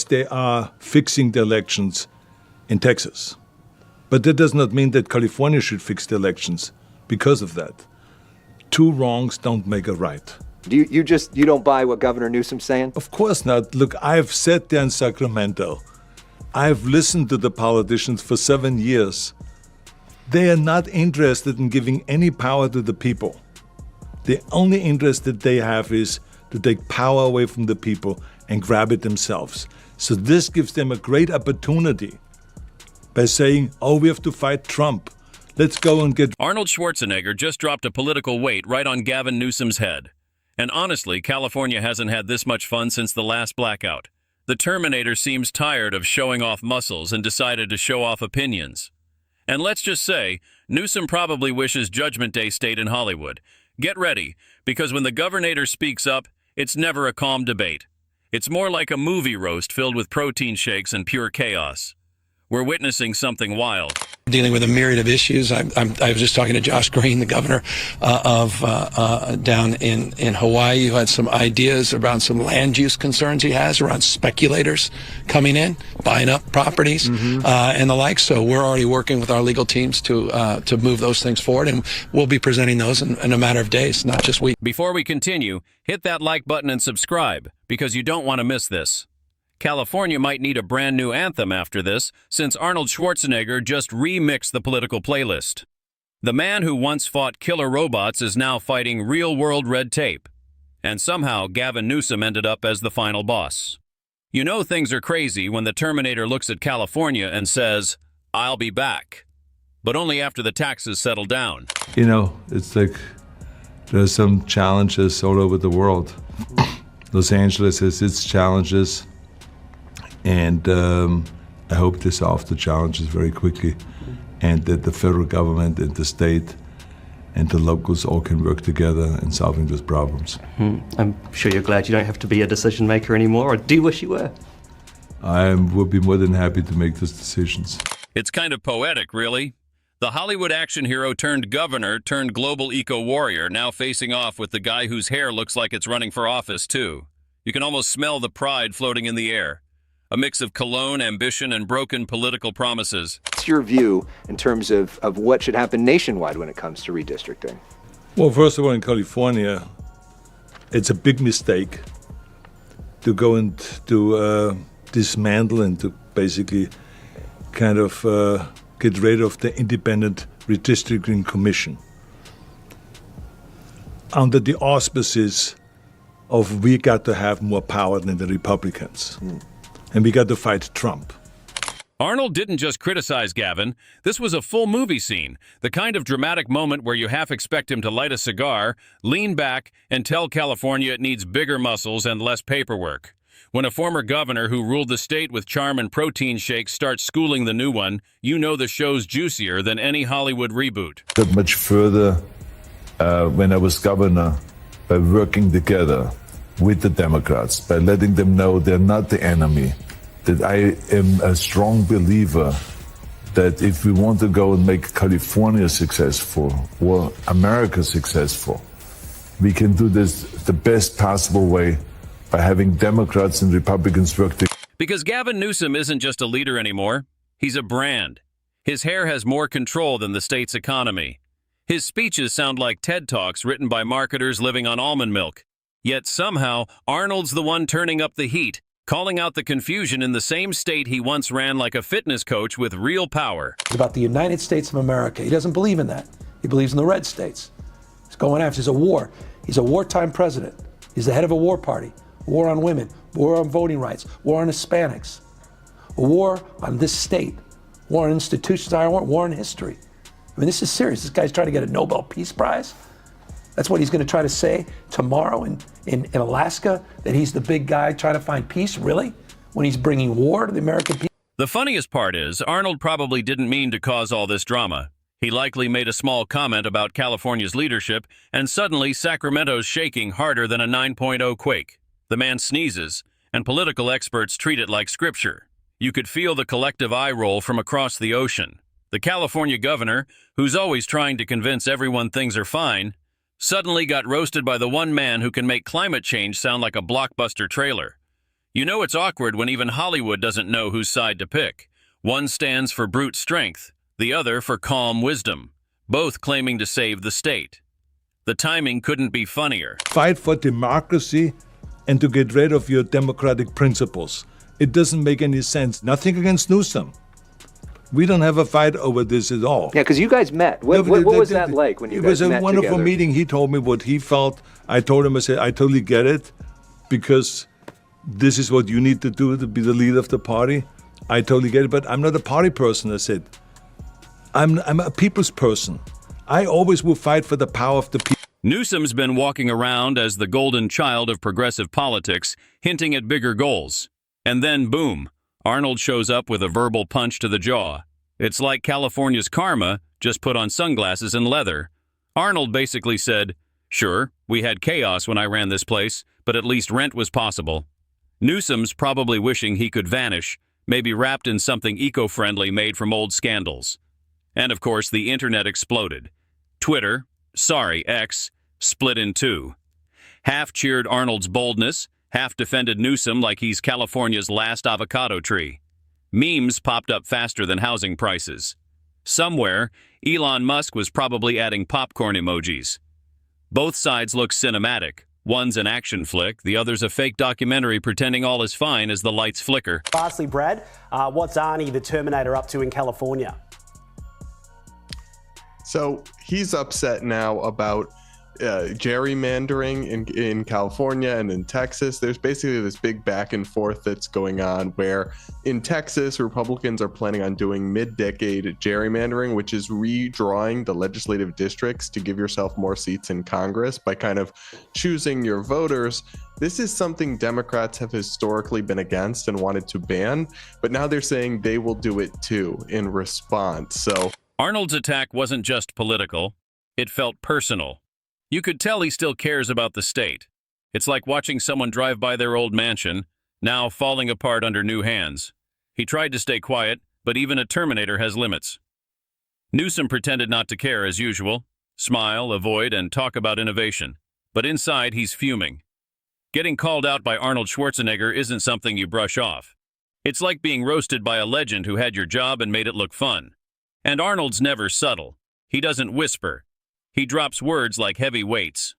they are fixing the elections in Texas. But that does not mean that California should fix the elections because of that. Two wrongs don't make a right. You don't buy what Governor Newsom's saying? Of course not. Look, I've sat there in Sacramento. I've listened to the politicians for 7 years. They are not interested in giving any power to the people. The only interest that they have is to take power away from the people and grab it themselves. So this gives them a great opportunity by saying, oh, we have to fight Trump. Let's go and get... Arnold Schwarzenegger just dropped a political weight right on Gavin Newsom's head. And honestly, California hasn't had this much fun since the last blackout. The Terminator seems tired of showing off muscles and decided to show off opinions. And let's just say, Newsom probably wishes Judgment Day stayed in Hollywood. Get ready, because when the governor speaks up, it's never a calm debate. It's more like a movie roast filled with protein shakes and pure chaos. We're witnessing something wild. Dealing with a myriad of issues. I was just talking to Josh Green, the governor down in Hawaii, who had some ideas around some land use concerns he has around speculators coming in, buying up properties, and the like. So we're already working with our legal teams to move those things forward, and we'll be presenting those in a matter of days, not just weeks. Before we continue, hit that like button and subscribe, because you don't want to miss this. California might need a brand new anthem after this, since Arnold Schwarzenegger just remixed the political playlist. The man who once fought killer robots is now fighting real-world red tape. And somehow Gavin Newsom ended up as the final boss. You know things are crazy when the Terminator looks at California and says, "I'll be back." But only after the taxes settle down. You know, it's like there's some challenges all over the world. Los Angeles has its challenges. And I hope they solve the challenges very quickly, and that the federal government and the state and the locals all can work together in solving those problems. I'm sure you're glad you don't have to be a decision maker anymore, or do you wish you were? I would be more than happy to make those decisions. It's kind of poetic, really. The Hollywood action hero turned governor turned global eco-warrior, now facing off with the guy whose hair looks like it's running for office, too. You can almost smell the pride floating in the air. A mix of cologne, ambition, and broken political promises. What's your view in terms of what should happen nationwide when it comes to redistricting? Well, first of all, in California, it's a big mistake to go and to dismantle and to basically kind of get rid of the independent redistricting commission under the auspices of we got to have more power than the Republicans. And we got to fight Trump. Arnold didn't just criticize Gavin. This was a full movie scene, the kind of dramatic moment where you half expect him to light a cigar, lean back, and tell California it needs bigger muscles and less paperwork. When a former governor who ruled the state with charm and protein shakes starts schooling the new one, you know the show's juicier than any Hollywood reboot. Got much further when I was governor by working together with the Democrats, by letting them know they're not the enemy, that I am a strong believer that if we want to go and make California successful or America successful, we can do this the best possible way by having Democrats and Republicans work together. Because Gavin Newsom isn't just a leader anymore, he's a brand. His hair has more control than the state's economy. His speeches sound like TED Talks written by marketers living on almond milk. Yet somehow, Arnold's the one turning up the heat, calling out the confusion in the same state he once ran like a fitness coach with real power. It's about the United States of America. He doesn't believe in that. He believes in the red states. He's going after, it's a war. He's a wartime president. He's the head of a war party. War on women, war on voting rights, war on Hispanics, a war on this state, war on institutions, war on history. I mean, this is serious. This guy's trying to get a Nobel Peace Prize. That's what he's going to try to say tomorrow in Alaska, that he's the big guy trying to find peace, really? When he's bringing war to the American people? The funniest part is, Arnold probably didn't mean to cause all this drama. He likely made a small comment about California's leadership, and suddenly Sacramento's shaking harder than a 9.0 quake. The man sneezes, and political experts treat it like scripture. You could feel the collective eye roll from across the ocean. The California governor, who's always trying to convince everyone things are fine, suddenly got roasted by the one man who can make climate change sound like a blockbuster trailer. You know it's awkward when even Hollywood doesn't know whose side to pick. One stands for brute strength, the other for calm wisdom, both claiming to save the state. The timing couldn't be funnier. Fight for democracy and to get rid of your democratic principles. It doesn't make any sense. Nothing against Newsom. We don't have a fight over this at all. Yeah, because you guys met. What was that like when you guys met together? It was a wonderful meeting. He told me what he felt. I told him, I said, I totally get it, because this is what you need to do to be the leader of the party. I totally get it, but I'm not a party person, I said. I'm a people's person. I always will fight for the power of the people. Newsom's been walking around as the golden child of progressive politics, hinting at bigger goals. And then, boom, Arnold shows up with a verbal punch to the jaw. It's like California's karma, just put on sunglasses and leather. Arnold basically said, "Sure, we had chaos when I ran this place, but at least rent was possible." Newsom's probably wishing he could vanish, maybe wrapped in something eco-friendly made from old scandals. And of course, the internet exploded. Twitter, sorry, X, split in two. Half cheered Arnold's boldness, half defended Newsom like he's California's last avocado tree. Memes popped up faster than housing prices. Somewhere, Elon Musk was probably adding popcorn emojis. Both sides look cinematic. One's an action flick, the other's a fake documentary pretending all is fine as the lights flicker. Lastly, Brad, what's Arnie the Terminator up to in California? So he's upset now about gerrymandering in California and in Texas. There's basically this big back and forth that's going on where in Texas, Republicans are planning on doing mid-decade gerrymandering, which is redrawing the legislative districts to give yourself more seats in Congress by kind of choosing your voters. This is something Democrats have historically been against and wanted to ban, but now they're saying they will do it too in response. So Arnold's attack wasn't just political, it felt personal. You could tell he still cares about the state. It's like watching someone drive by their old mansion, now falling apart under new hands. He tried to stay quiet, but even a Terminator has limits. Newsom pretended not to care as usual, smile, avoid, and talk about innovation. But inside, he's fuming. Getting called out by Arnold Schwarzenegger isn't something you brush off. It's like being roasted by a legend who had your job and made it look fun. And Arnold's never subtle. He doesn't whisper. He drops words like heavy weights.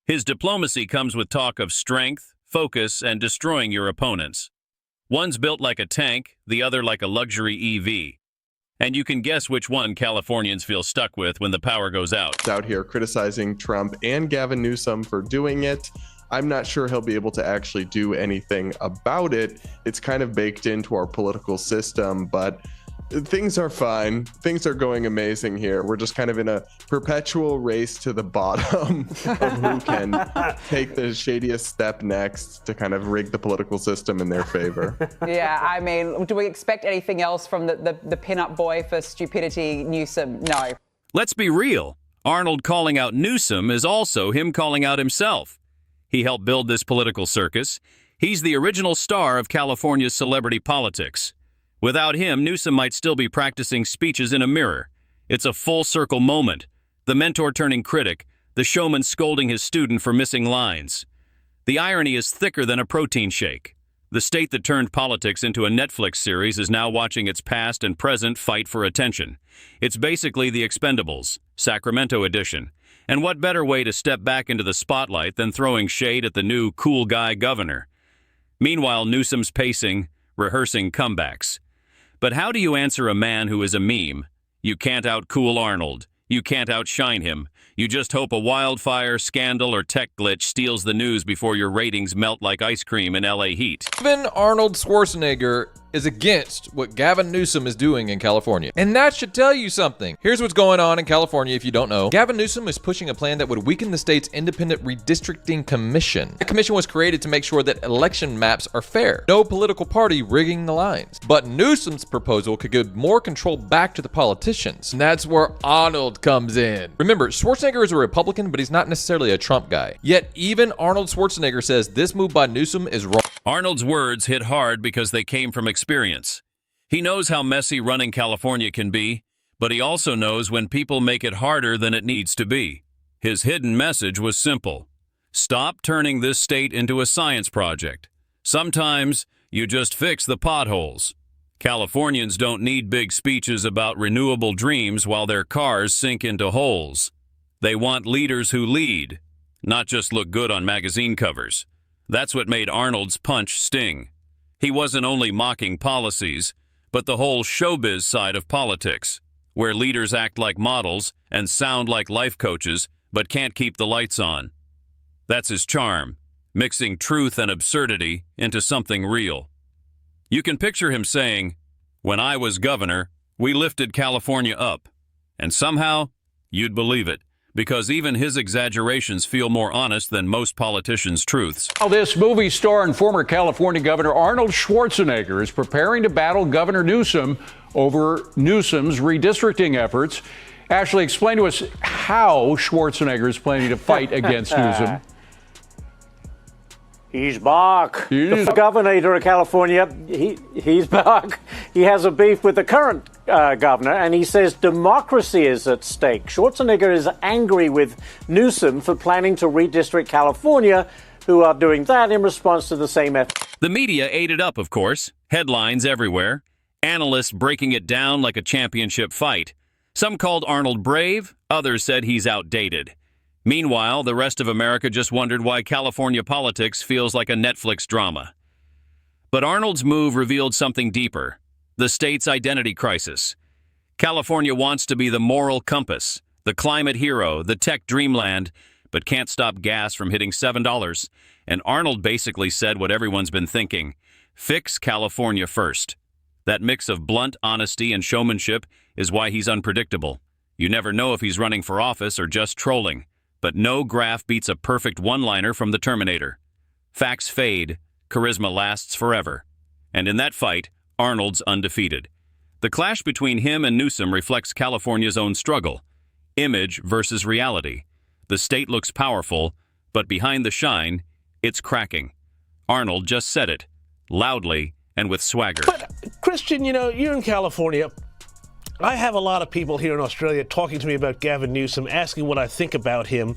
His diplomacy comes with talk of strength, focus, and destroying your opponents. One's built like a tank, the other like a luxury EV. And you can guess which one Californians feel stuck with when the power goes out. Out here criticizing Trump and Gavin Newsom for doing it. I'm not sure he'll be able to actually do anything about it. It's kind of baked into our political system, but things are fine. Things are going amazing here. We're just kind of in a perpetual race to the bottom of who can take the shadiest step next to kind of rig the political system in their favor. Yeah, I mean, do we expect anything else from the pin-up boy for stupidity, Newsom? No. Let's be real. Arnold calling out Newsom is also him calling out himself. He helped build this political circus. He's the original star of California's celebrity politics. Without him, Newsom might still be practicing speeches in a mirror. It's a full-circle moment. The mentor turning critic, the showman scolding his student for missing lines. The irony is thicker than a protein shake. The state that turned politics into a Netflix series is now watching its past and present fight for attention. It's basically The Expendables, Sacramento edition. And what better way to step back into the spotlight than throwing shade at the new cool guy governor? Meanwhile, Newsom's pacing, rehearsing comebacks. But how do you answer a man who is a meme? You can't out-cool Arnold. You can't outshine him. You just hope a wildfire, scandal, or tech glitch steals the news before your ratings melt like ice cream in LA heat. Even Arnold Schwarzenegger is against what Gavin Newsom is doing in California. And that should tell you something. Here's what's going on in California if you don't know. Gavin Newsom is pushing a plan that would weaken the state's independent redistricting commission. The commission was created to make sure that election maps are fair. No political party rigging the lines. But Newsom's proposal could give more control back to the politicians. And that's where Arnold comes in. Remember, Schwarzenegger is a Republican, but he's not necessarily a Trump guy. Yet even Arnold Schwarzenegger says this move by Newsom is wrong. Arnold's words hit hard because they came from experience. He knows how messy running California can be, but he also knows when people make it harder than it needs to be. His hidden message was simple. Stop turning this state into a science project. Sometimes you just fix the potholes. Californians don't need big speeches about renewable dreams while their cars sink into holes. They want leaders who lead, not just look good on magazine covers. That's what made Arnold's punch sting. He wasn't only mocking policies, but the whole showbiz side of politics, where leaders act like models and sound like life coaches, but can't keep the lights on. That's his charm, mixing truth and absurdity into something real. You can picture him saying, "When I was governor, we lifted California up." And somehow, you'd believe it, because even his exaggerations feel more honest than most politicians' truths. Now, this movie star and former California Governor Arnold Schwarzenegger is preparing to battle Governor Newsom over Newsom's redistricting efforts. Ashley, explain to us how Schwarzenegger is planning to fight against Newsom. He's back. He's the governor of California, he's back. He has a beef with the current governor, and he says democracy is at stake. Schwarzenegger is angry with Newsom for planning to redistrict California, who are doing that in response to the same effort. The media ate it up, of course. Headlines everywhere. Analysts breaking it down like a championship fight. Some called Arnold brave, others said he's outdated. Meanwhile, the rest of America just wondered why California politics feels like a Netflix drama. But Arnold's move revealed something deeper: the state's identity crisis. California wants to be the moral compass, the climate hero, the tech dreamland, but can't stop gas from hitting $7. And Arnold basically said what everyone's been thinking: fix California first. That mix of blunt honesty and showmanship is why he's unpredictable. You never know if he's running for office or just trolling. But no graph beats a perfect one-liner from the Terminator. Facts fade, charisma lasts forever. And in that fight, Arnold's undefeated. The clash between him and Newsom reflects California's own struggle. Image versus reality. The state looks powerful, but behind the shine, it's cracking. Arnold just said it, loudly and with swagger. But, Christian, you know, you're in California. I have a lot of people here in Australia talking to me about Gavin Newsom, asking what I think about him.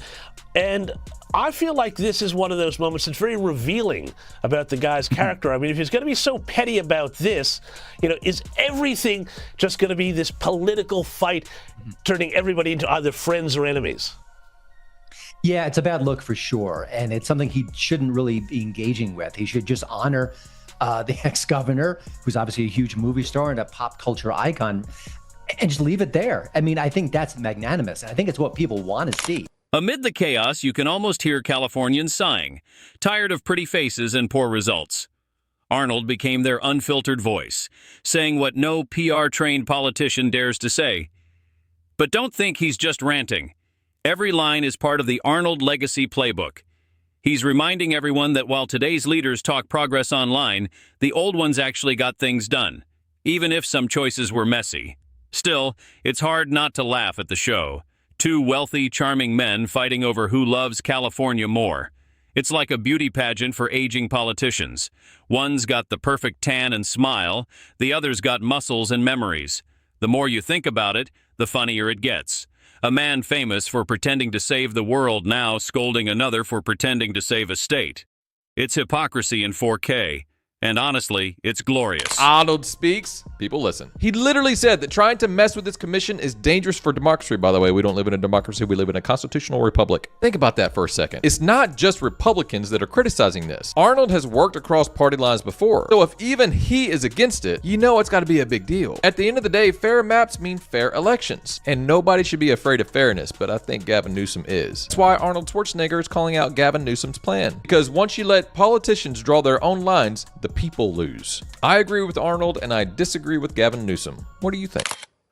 And I feel like this is one of those moments that's very revealing about the guy's character. I mean, if he's going to be so petty about this, you know, is everything just going to be this political fight, turning everybody into either friends or enemies? Yeah, it's a bad look for sure. And it's something he shouldn't really be engaging with. He should just honor the ex-governor, who's obviously a huge movie star and a pop culture icon, and just leave it there. I mean, I think that's magnanimous. I think it's what people want to see. Amid the chaos, you can almost hear Californians sighing, tired of pretty faces and poor results. Arnold became their unfiltered voice, saying what no PR-trained politician dares to say. But don't think he's just ranting. Every line is part of the Arnold legacy playbook. He's reminding everyone that while today's leaders talk progress online, the old ones actually got things done, even if some choices were messy. Still, it's hard not to laugh at the show. Two wealthy, charming men fighting over who loves California more. It's like a beauty pageant for aging politicians. One's got the perfect tan and smile, the other's got muscles and memories. The more you think about it, the funnier it gets. A man famous for pretending to save the world now scolding another for pretending to save a state. It's hypocrisy in 4K. And honestly, it's glorious. Arnold speaks, people listen. He literally said that trying to mess with this commission is dangerous for democracy. By the way, we don't live in a democracy, we live in a constitutional republic. Think about that for a second. It's not just Republicans that are criticizing this. Arnold has worked across party lines before. So if even he is against it, you know it's got to be a big deal. At the end of the day, fair maps mean fair elections. And nobody should be afraid of fairness, but I think Gavin Newsom is. That's why Arnold Schwarzenegger is calling out Gavin Newsom's plan. Because once you let politicians draw their own lines, the people lose. I agree with Arnold and I disagree with Gavin Newsom. What do you think?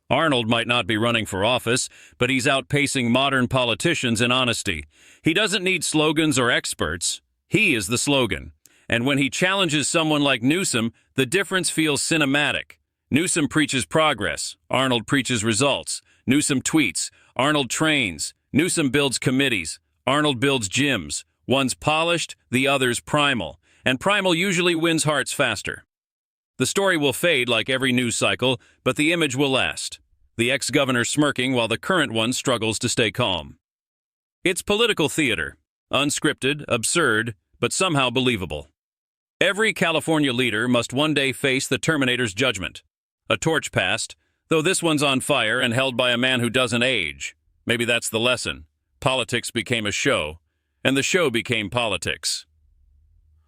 Arnold might not be running for office, but he's outpacing modern politicians in honesty. He doesn't need slogans or experts. He is the slogan. And when he challenges someone like Newsom, the difference feels cinematic. Newsom preaches progress. Arnold preaches results. Newsom tweets. Arnold trains. Newsom builds committees. Arnold builds gyms. One's polished, the other's primal. And primal usually wins hearts faster. The story will fade like every news cycle, but the image will last. The ex-governor smirking while the current one struggles to stay calm. It's political theater. Unscripted, absurd, but somehow believable. Every California leader must one day face the Terminator's judgment. A torch passed, though this one's on fire and held by a man who doesn't age. Maybe that's the lesson. Politics became a show, and the show became politics.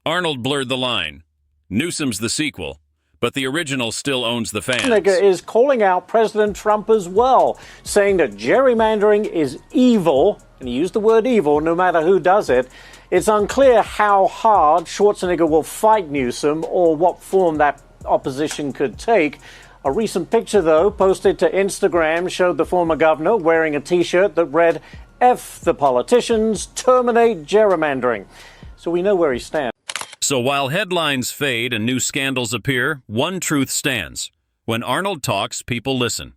Arnold blurred the line. Newsom's the sequel, but the original still owns the fans. Schwarzenegger is calling out President Trump as well, saying that gerrymandering is evil, and he used the word evil no matter who does it. It's unclear how hard Schwarzenegger will fight Newsom or what form that opposition could take. A recent picture, though, posted to Instagram showed the former governor wearing a T-shirt that read, "F the politicians, terminate gerrymandering." So we know where he stands. So while headlines fade and new scandals appear, one truth stands. When Arnold talks, people listen.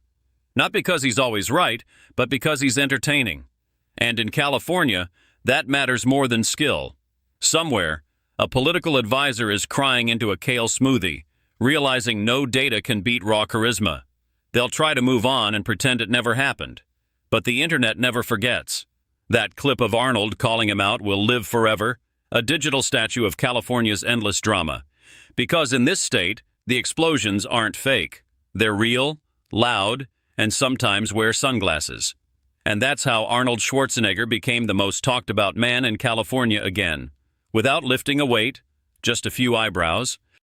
Not because he's always right, but because he's entertaining. And in California, that matters more than skill. Somewhere, a political advisor is crying into a kale smoothie, realizing no data can beat raw charisma. They'll try to move on and pretend it never happened. But the internet never forgets. That clip of Arnold calling him out will live forever, a digital statue of California's endless drama. Because in this state, the explosions aren't fake. They're real, loud, and sometimes wear sunglasses. And that's how Arnold Schwarzenegger became the most talked about man in California again. Without lifting a weight, just a few eyebrows,